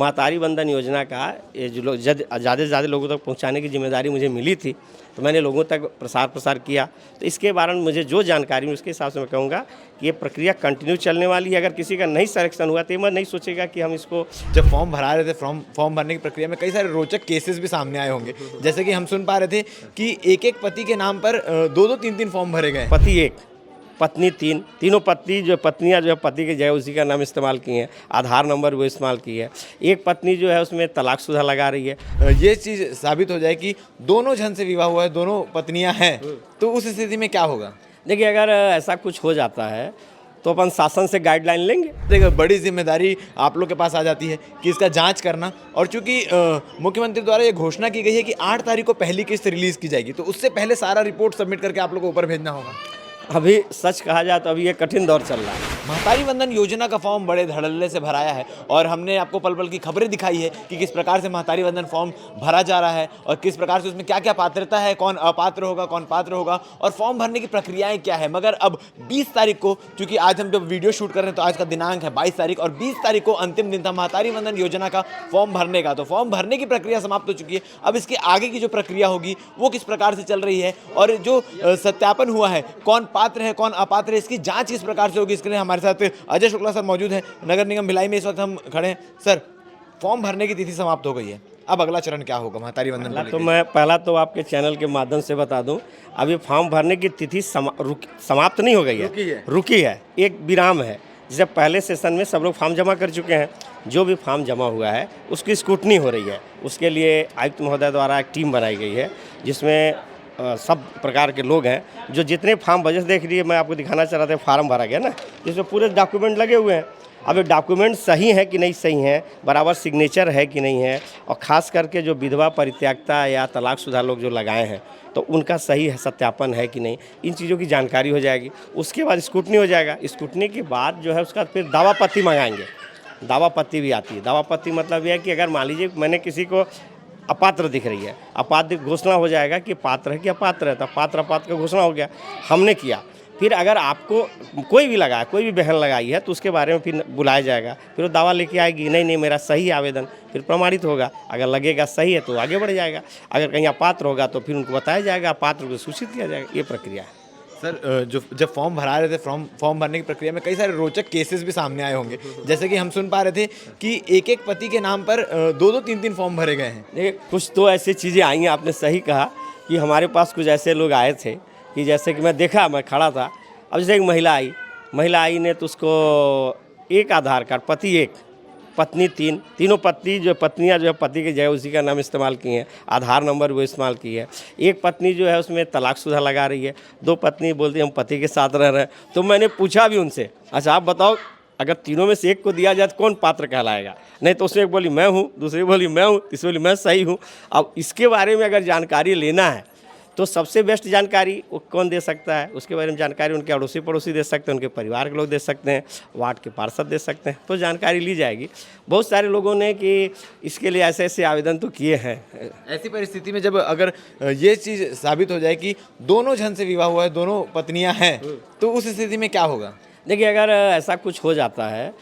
महतारी वंदन योजना का ये जो लोग ज़्यादा से ज़्यादा लोगों तक पहुंचाने की जिम्मेदारी मुझे मिली थी, तो मैंने लोगों तक प्रसार किया। तो इसके बारे में मुझे जो जानकारी है उसके हिसाब से मैं कहूँगा कि ये प्रक्रिया कंटिन्यू चलने वाली है। अगर किसी का नहीं सिलेक्शन हुआ तो ये मत नहीं सोचेगा कि हम इसको। जब फॉर्म भरा रहे थे फॉर्म भरने की प्रक्रिया में कई सारे रोचक केसेस भी सामने आए होंगे, जैसे कि हम सुन पा रहे थे कि एक पति के नाम पर 2-2 3-3 फॉर्म भरे गए। पति एक, पत्नी तीन, तीनों पत्नी जो पत्नियां जो है पति के जगह उसी का नाम इस्तेमाल की हैं, आधार नंबर वो इस्तेमाल की है। एक पत्नी जो है उसमें तलाकशुदा लगा रही है। ये चीज़ साबित हो जाए कि दोनों जन से विवाह हुआ है, दोनों पत्नियां हैं, तो उस स्थिति में क्या होगा? देखिए, अगर ऐसा कुछ हो जाता है तो अपन शासन से गाइडलाइन लेंगे। देखिए, बड़ी जिम्मेदारी आप लोग के पास आ जाती है कि इसका जांच करना, और चूंकि मुख्यमंत्री द्वारा ये घोषणा की गई है कि 8 तारीख को पहली किस्त रिलीज़ की जाएगी, तो उससे पहले सारा रिपोर्ट सबमिट करके आप लोग को ऊपर भेजना होगा। अभी सच कहा जाए तो अभी ये कठिन दौर चल रहा है। महतारी वंदन योजना का फॉर्म बड़े धड़ल्ले से भराया है, और हमने आपको पल पल की खबरें दिखाई है कि किस प्रकार से महतारी वंदन फॉर्म भरा जा रहा है और किस प्रकार से उसमें क्या क्या पात्रता है, कौन अपात्र होगा, कौन पात्र होगा, और फॉर्म भरने की प्रक्रियाएं क्या है। मगर अब 20 तारीख को, चूंकि आज हम जब वीडियो शूट कर रहे हैं तो आज का दिनांक है 22 तारीख, और 20 तारीख को अंतिम दिन था महतारी वंदन योजना का फॉर्म भरने का। तो फॉर्म भरने की प्रक्रिया समाप्त हो चुकी है। अब इसके आगे की जो प्रक्रिया होगी वो किस प्रकार से चल रही है, और जो सत्यापन हुआ है, कौन पात्र है कौन अपात्र है, इसकी जांच किस प्रकार से होगी, इसके लिए हमारे साथ अजय शुक्ला सर मौजूद हैं। नगर निगम भिलाई में इस वक्त हम खड़े हैं। सर, फॉर्म भरने की तिथि समाप्त हो गई है, अब अगला चरण क्या होगा महतारी वंदन को लेकर? तो मैं पहला तो आपके चैनल के माध्यम से बता दूं, अभी फॉर्म भरने की तिथि समाप्त नहीं हो गई है, रुकी है, एक विराम है। जैसे पहले सेशन में सब लोग फॉर्म जमा कर चुके हैं, जो भी फॉर्म जमा हुआ है उसकी स्क्रूटनी हो रही है। उसके लिए आयुक्त महोदय द्वारा एक टीम बनाई गई है जिसमें सब प्रकार के लोग हैं। जो जितने फॉर्म बजट देख लिए, मैं आपको दिखाना चाह रहा था, फार्म भरा गया ना, जिसमें पूरे डॉक्यूमेंट लगे हुए हैं। अब ये डॉक्यूमेंट सही है कि नहीं सही है, बराबर सिग्नेचर है कि नहीं है, और ख़ास करके जो विधवा परित्यक्ता या तलाकशुदा लोग जो लगाए हैं तो उनका सही है सत्यापन है कि नहीं, इन चीज़ों की जानकारी हो जाएगी। उसके बाद स्क्रूटनी हो जाएगा। स्क्रूटनी के बाद जो है उसका फिर दावा पत्ती मंगाएंगे। दावा पत्ती भी आती है। दावा पत्ती मतलब यह है कि अगर मान लीजिए मैंने किसी को अपात्र दिख रही है, अपात्र घोषणा हो जाएगा कि पात्र है कि अपात्र है, तो पात्र अपात्र का घोषणा हो गया, हमने किया। फिर अगर आपको कोई भी लगाया, कोई भी बहन लगाई है तो उसके बारे में फिर बुलाया जाएगा, फिर वो दावा लेके आएगी, नहीं मेरा सही आवेदन, फिर प्रमाणित होगा। अगर लगेगा सही है तो आगे बढ़ जाएगा, अगर कहीं अपात्र होगा तो फिर उनको बताया जाएगा, अपात्र को सूचित किया जाएगा। ये प्रक्रिया है। सर, जब फॉर्म भरा रहे थे फॉर्म भरने की प्रक्रिया में कई सारे रोचक केसेस भी सामने आए होंगे, जैसे कि हम सुन पा रहे थे कि एक पति के नाम पर 2-2 3-3 फॉर्म भरे गए हैं। देखिए, कुछ तो ऐसी चीज़ें आई हैं, आपने सही कहा कि हमारे पास कुछ ऐसे लोग आए थे कि जैसे कि मैं खड़ा था, अब जैसे एक महिला आई ने तो उसको एक आधार कार्ड, पति एक, पत्नी तीन, तीनों पत्नी जो पत्नियां जो है पति के जगह उसी का नाम इस्तेमाल की हैं, आधार नंबर वो इस्तेमाल की है। एक पत्नी जो है उसमें तलाकशुदा लगा रही है, 2 पत्नी बोलती है हम पति के साथ रह रहे हैं। तो मैंने पूछा भी उनसे, अच्छा आप बताओ, अगर तीनों में से एक को दिया जाए तो कौन पात्र कहलाएगा? नहीं तो उसमें एक बोली मैं हूँ, दूसरी बोली मैं हूँ, तीसरी बोली मैं सही हूँ। अब इसके बारे में अगर जानकारी लेना है तो सबसे बेस्ट जानकारी वो कौन दे सकता है? उसके बारे में जानकारी उनके अड़ोसी पड़ोसी दे सकते हैं, उनके परिवार के लोग दे सकते हैं, वार्ड के पार्षद दे सकते हैं, तो जानकारी ली जाएगी। बहुत सारे लोगों ने कि इसके लिए ऐसे ऐसे आवेदन तो किए हैं। ऐसी परिस्थिति में जब अगर ये चीज़ साबित हो जाए कि दोनों जन से विवाह हुआ है, दोनों पत्नियां हैं, तो उस स्थिति में क्या होगा? देखिए, अगर ऐसा कुछ हो जाता है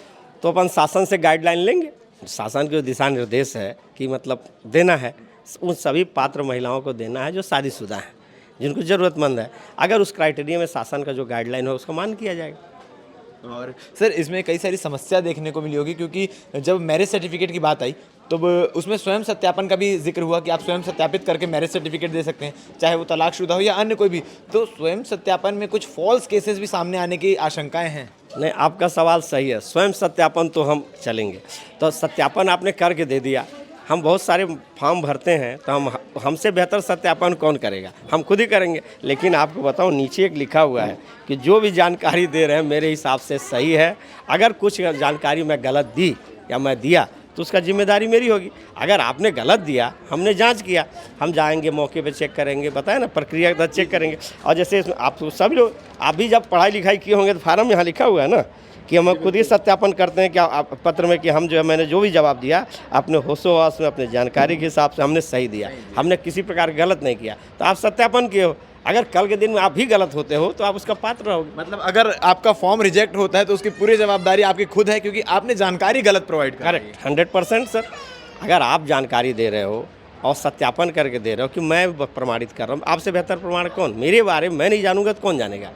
तो अपन शासन से गाइडलाइन लेंगे। शासन के दिशा निर्देश है कि मतलब देना है, उन सभी पात्र महिलाओं को देना है जो शादीशुदा हैं, जिनको ज़रूरतमंद है। अगर उस क्राइटेरिया में शासन का जो गाइडलाइन हो उसको मान किया जाएगा। और सर, इसमें कई सारी समस्या देखने को मिली होगी, क्योंकि जब मैरिज सर्टिफिकेट की बात आई तो उसमें स्वयं सत्यापन का भी जिक्र हुआ कि आप स्वयं सत्यापित करके मैरिज सर्टिफिकेट दे सकते हैं, चाहे वो तलाकशुदा हो या अन्य कोई भी। तो स्वयं सत्यापन में कुछ फॉल्स केसेस भी सामने आने की आशंकाएं हैं। नहीं, आपका सवाल सही है। स्वयं सत्यापन तो हम चलेंगे, तो सत्यापन आपने करके दे दिया। हम बहुत सारे फॉर्म भरते हैं तो हमसे बेहतर सत्यापन कौन करेगा? हम खुद ही करेंगे। लेकिन आपको बताऊं, नीचे एक लिखा हुआ है कि जो भी जानकारी दे रहे हैं मेरे हिसाब से सही है। अगर कुछ जानकारी मैं गलत दी या मैं दिया तो उसका जिम्मेदारी मेरी होगी। अगर आपने गलत दिया, हमने जांच किया, हम जाएंगे मौके पे चेक करेंगे, बताया ना, प्रक्रिया का चेक करेंगे। और जैसे आप सभी लोग, आप भी जब पढ़ाई लिखाई किए होंगे तो फार्म यहाँ लिखा हुआ है ना कि हम खुद ही सत्यापन करते हैं क्या पत्र में कि हम जो है मैंने जो भी जवाब दिया अपने होशो-हवास में, अपने जानकारी के हिसाब से हमने सही दिया, हमने किसी प्रकार गलत नहीं किया। तो आप सत्यापन किए हो। अगर कल के दिन में आप भी गलत होते हो तो आप उसका पात्र रहोगे। मतलब अगर आपका फॉर्म रिजेक्ट होता है तो उसकी पूरी जवाबदारी आपकी खुद है, क्योंकि आपने जानकारी गलत प्रोवाइड कर दी है। Correct, 100% sir. अगर आप जानकारी दे रहे हो और सत्यापन करके दे रहे हो कि मैं प्रमाणित कर रहा हूँ, आपसे बेहतर प्रमाण कौन? मेरे बारे में मैं नहीं जानूंगा तो कौन जानेगा?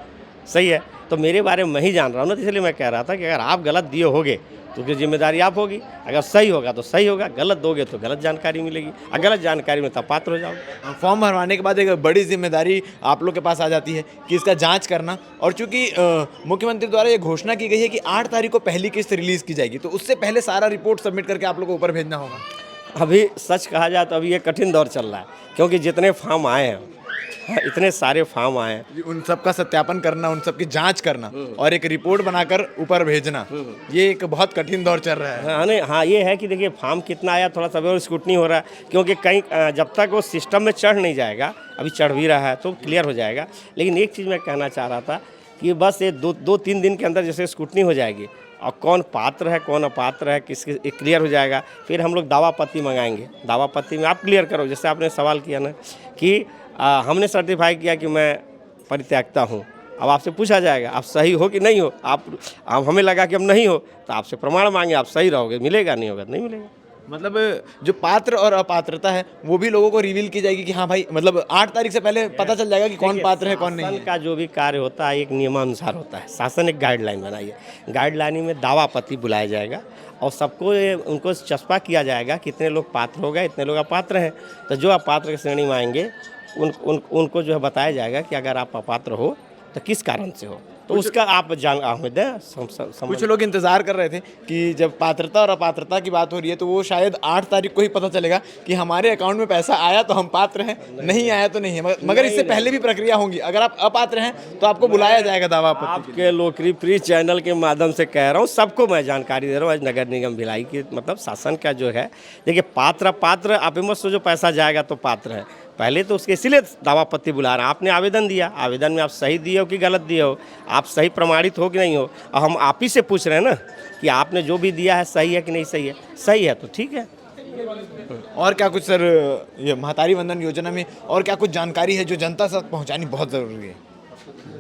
सही है, तो मेरे बारे में मैं ही जान रहा हूँ ना, तो इसलिए मैं कह रहा था कि अगर आप गलत दिए होगे तो उसकी जिम्मेदारी आप होगी, अगर सही होगा तो सही होगा, गलत दोगे तो गलत जानकारी मिलेगी, और गलत जानकारी में तब पात्र हो जाओगे। फॉर्म भरवाने के बाद एक बड़ी जिम्मेदारी आप लोग के पास आ जाती है कि इसका जांच करना। और चूंकि मुख्यमंत्री द्वारा ये घोषणा की गई है कि 8 तारीख को पहली किस्त रिलीज़ की जाएगी, तो उससे पहले सारा रिपोर्ट सबमिट करके आप लोग को ऊपर भेजना होगा। अभी सच कहा जाए तो अभी ये कठिन दौर चल रहा है, क्योंकि जितने फॉर्म आए हैं, हाँ, इतने सारे फॉर्म आए हैं, उन सब का सत्यापन करना, उन सब की जांच करना और एक रिपोर्ट बनाकर ऊपर भेजना, ये एक बहुत कठिन दौर चल रहा है। हाँ नहीं, हाँ ये है कि देखिए फॉर्म कितना आया, थोड़ा सा और स्क्रूटनी हो रहा है, क्योंकि कहीं जब तक वो सिस्टम में चढ़ नहीं जाएगा, अभी चढ़ भी रहा है तो क्लियर हो जाएगा। लेकिन एक चीज़ मैं कहना चाह रहा था कि बस ये 2-3 दिन के अंदर जैसे स्क्रूटनी हो जाएगी और कौन पात्र है कौन अपात्र है किसके क्लियर हो जाएगा, फिर हम लोग दावा पत्ती मंगाएंगे। दावा पत्ती में आप क्लियर करो, जैसे आपने सवाल किया ना कि हमने सर्टिफाई किया कि मैं परित्यक्ता हूँ, अब आपसे पूछा जाएगा आप सही हो कि नहीं हो। आप हमें लगा कि हम नहीं हो तो आपसे प्रमाण मांगे, आप सही रहोगे मिलेगा, नहीं होगा नहीं मिलेगा। मतलब जो पात्र और अपात्रता है वो भी लोगों को रिवील की जाएगी कि हाँ भाई, मतलब 8 तारीख से पहले पता चल जाएगा कि कौन पात्र है कौन नहीं शासन है। का जो भी कार्य होता है एक नियमानुसार होता है। शासन एक गाइडलाइन बनाई है, गाइडलाइन में दावा पत्ती बुलाया जाएगा और सबको उनको चस्पा किया जाएगा कितने लोग पात्र हो गए, इतने लोग अपात्र हैं। तो जो अपात्र की श्रेणी में आएंगे उनको जो है बताया जाएगा कि अगर आप अपात्र हो तो किस कारण से हो, तो उसका आप जान हमें दें। कुछ लोग इंतजार कर रहे थे कि जब पात्रता और अपात्रता की बात हो रही है तो वो शायद 8 तारीख को ही पता चलेगा कि हमारे अकाउंट में पैसा आया तो हम पात्र हैं, नहीं आया तो नहीं है। मगर इससे पहले भी प्रक्रिया होंगी। अगर आप अपात्र हैं तो आपको बुलाया जाएगा दावा आपत्ति के लिए। आपके लोकरी प्री चैनल के माध्यम से कह रहा हूँ, सबको मैं जानकारी दे रहा हूँ। आज नगर निगम भिलाई की मतलब शासन का जो है, देखिए पात्र आप मत सोचो पैसा जाएगा तो पात्र है, पहले तो उसके इसीलिए दावा पत्ती बुला रहे हैं। आपने आवेदन दिया, आवेदन में आप सही दिए हो कि गलत दिए हो, आप सही प्रमाणित हो कि नहीं हो, और हम आप ही से पूछ रहे हैं ना कि आपने जो भी दिया है सही है कि नहीं सही है। सही है तो ठीक है। और क्या कुछ सर, ये महतारी वंदन योजना में और क्या कुछ जानकारी है जो जनता तक पहुंचानी बहुत ज़रूरी है?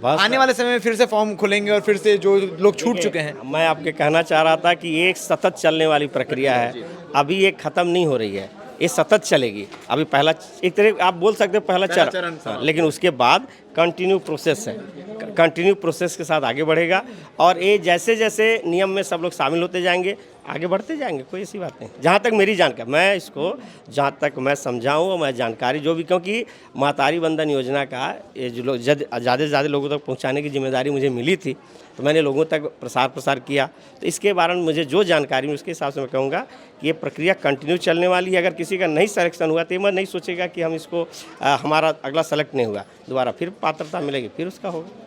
बस आने वाले समय में फिर से फॉर्म खुलेंगे और फिर से जो लोग छूट चुके हैं। मैं आपके कहना चाह रहा था कि ये एक सतत चलने वाली प्रक्रिया है, अभी ये ख़त्म नहीं हो रही है, ये सतत चलेगी। अभी पहला एक तरह आप बोल सकते हैं पहला चरण, लेकिन उसके बाद कंटिन्यू प्रोसेस है, कंटिन्यू प्रोसेस के साथ आगे बढ़ेगा। और ये जैसे जैसे नियम में सब लोग शामिल होते जाएंगे आगे बढ़ते जाएंगे, कोई ऐसी बात नहीं। जहाँ तक मेरी जानकारी, मैं इसको जहाँ तक मैं समझाऊँ और मैं जानकारी जो भी, क्योंकि महतारी वंदन योजना का ये जो लोग ज़्यादा से ज़्यादा लोगों तक पहुँचाने की जिम्मेदारी मुझे मिली थी, तो मैंने लोगों तक प्रसार किया। तो इसके बारे में मुझे जो जानकारी मिली उसके हिसाब से मैं कहूँगा कि ये प्रक्रिया कंटिन्यू चलने वाली है। अगर किसी का नहीं सिलेक्शन हुआ तो ये मैं नहीं सोचेगा कि हम इसको हमारा अगला सेलेक्ट नहीं हुआ, दोबारा फिर पात्रता मिलेगी, फिर उसका होगा।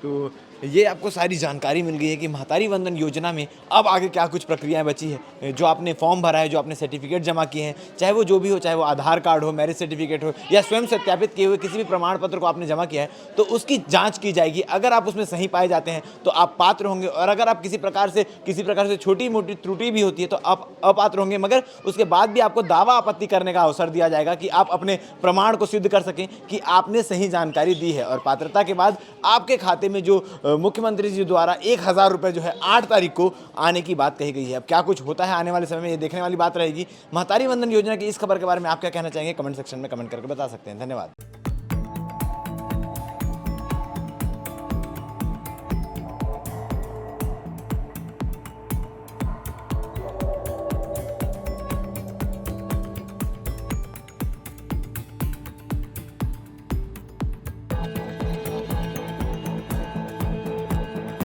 तो ये आपको सारी जानकारी मिल गई है कि महतारी वंदन योजना में अब आगे क्या कुछ प्रक्रियाएं बची है। जो आपने फॉर्म भरा है, जो आपने सर्टिफिकेट जमा किए हैं, चाहे वो जो भी हो, चाहे वो आधार कार्ड हो, मैरिज सर्टिफिकेट हो, या स्वयं सत्यापित किए हुए किसी भी प्रमाण पत्र को आपने जमा किया है, तो उसकी जांच की जाएगी। अगर आप उसमें सही पाए जाते हैं तो आप पात्र होंगे, और अगर आप किसी प्रकार से छोटी मोटी त्रुटि भी होती है तो आप अपात्र होंगे। मगर उसके बाद भी आपको दावा आपत्ति करने का अवसर दिया जाएगा कि आप अपने प्रमाण को सिद्ध कर सकें कि आपने सही जानकारी दी है। और पात्रता के बाद आपके खाते में जो मुख्यमंत्री जी द्वारा 1000 रुपये जो है 8 तारीख को आने की बात कही गई है। अब क्या कुछ होता है आने वाले समय में, ये देखने वाली बात रहेगी। महतारी वंदन योजना की इस खबर के बारे में आप क्या कहना चाहेंगे, कमेंट सेक्शन में कमेंट करके बता सकते हैं। धन्यवाद।